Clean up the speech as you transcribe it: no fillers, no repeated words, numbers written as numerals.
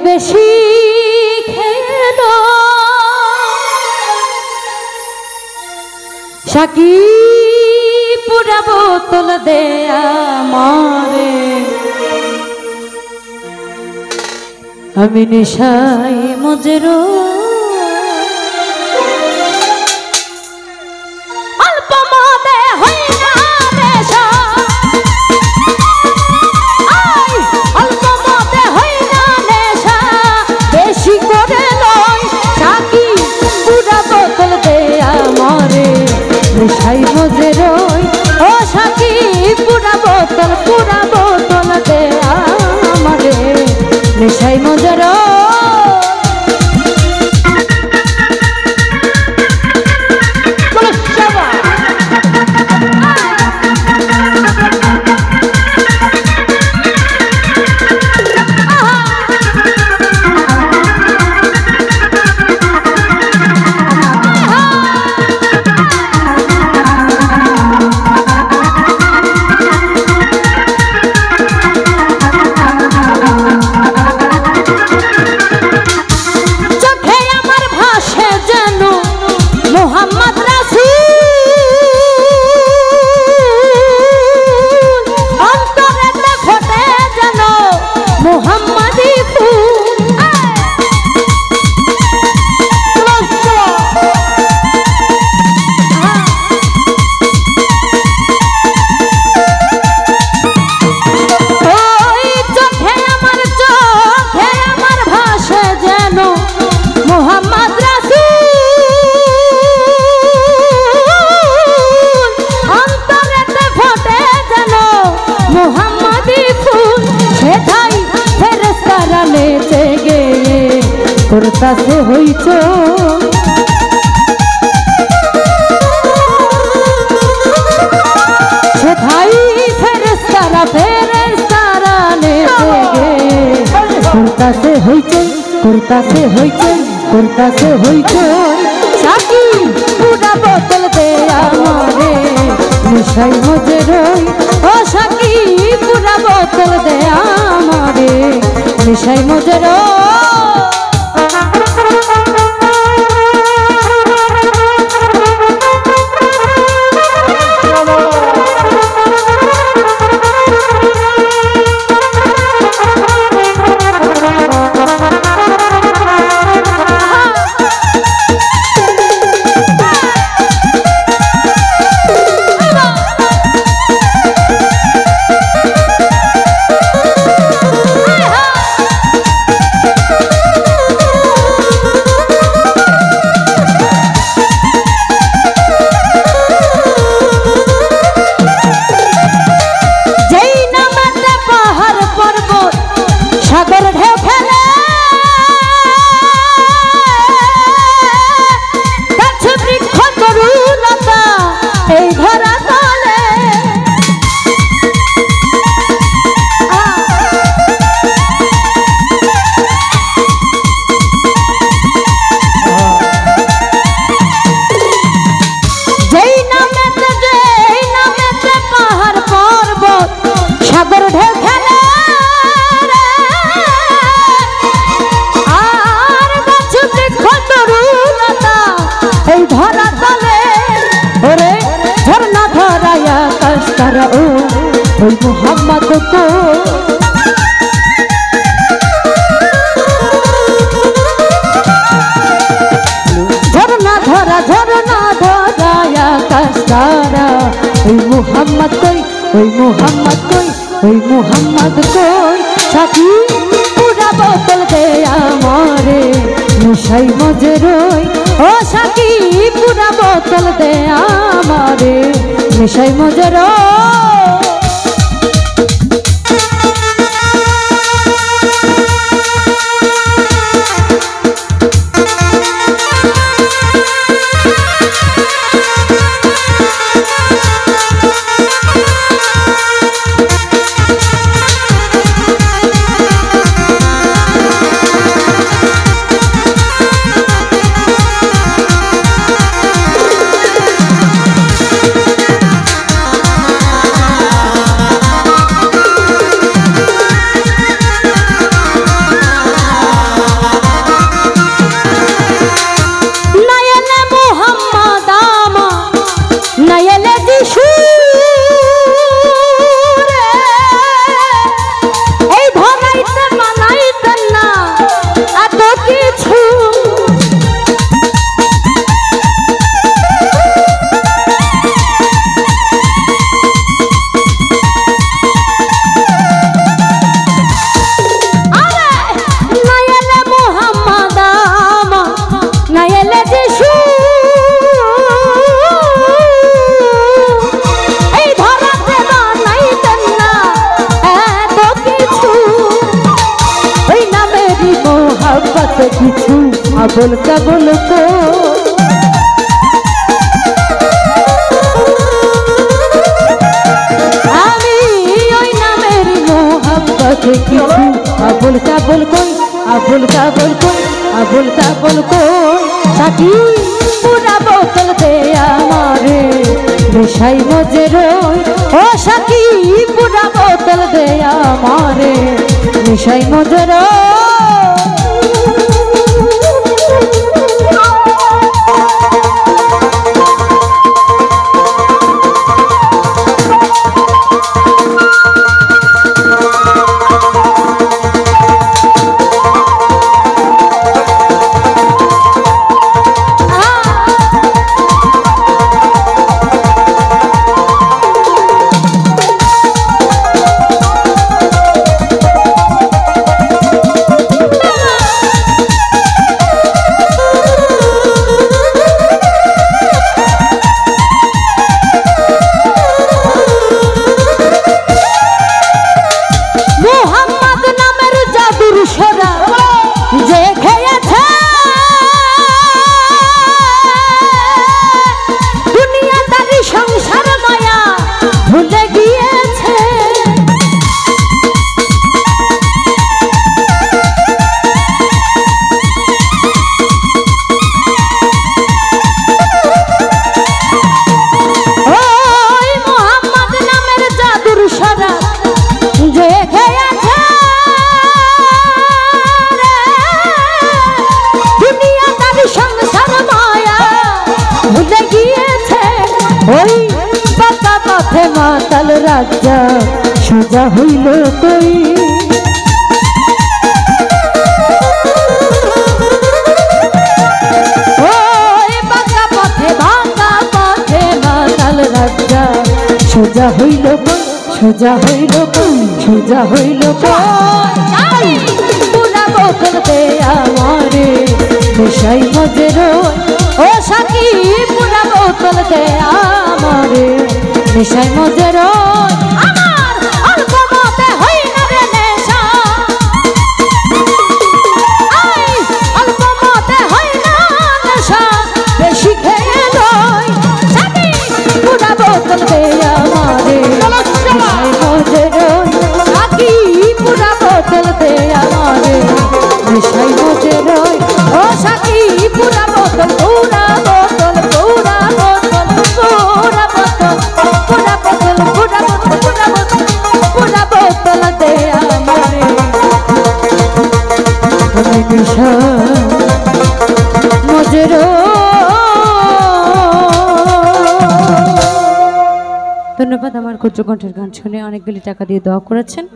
বেশি খেলো সাকি পুরা বোতল দে আমারে আমি নেশায় মজরো নেশাই মজে রই ও সাকি পুরা বোতল দে আমারে নেশাই মজে রই করতাছে হইছ সেথাই ফেরেশতারা নেচে গে করতাছে হইছ সাকি পুরা বোতল দে আমারে নেশাই মজে রই ও সাকি পুরা বোতল দে আমারে নেশাই মজে রই ওই মোহাম্মদ তো ঝরনা ধরায়া কাস্তারা ওই মোহাম্মদ কই সাথী পুরা বোতল দে আমারে নেশাই মজে রই ও সাথী পুরা বোতল দে আমারে নেশাই মজে রই আবুল কাবুল আমি ওই নামের মোহাব্বতে কিছু আবুল কাবুল কই আবুল কাবুল কই আবুল কাবুল কই সাথী পুরা বোতল দে আমারে নেশাই মজে রই ও সাথী পুরা বোতল দে আমারে নেশাই মজে রই ওই বাঁকা পথে মাতাল রাজা সোজা হইল কই ওই বাঁকা পথে মাতাল রাজা সোজা হইল কই সোজা হইল কই সোজা হইল কই পুরা বোতল দে আমারে নেশাই মজে রই ও সাথী পুরা বোতল দে আমারে নেশাই মজে রই আমার অল্প মতে হই না রে নেশা অল্প মতে হই না নেশা বেশি খেয়ে লই সাথী পুরা বোতল দে আমারে নেশাই মজে রই সাথী পুরা বোতল দে আমারে নেশাই মজে রই ও সাথী পুরা বোতল পুরা বোতল পুরা বোতল পুরা বোতল পুরা বোতল পুরা বোতল পুরা বোতল পুরা বোতল দে আমারে নেশা মজে রই। ধন্যবাদ। আমার ক্ষুদ্র কণ্ঠের গান শুনে অনেকগুলি টাকা দিয়ে দোয়া করেছেন।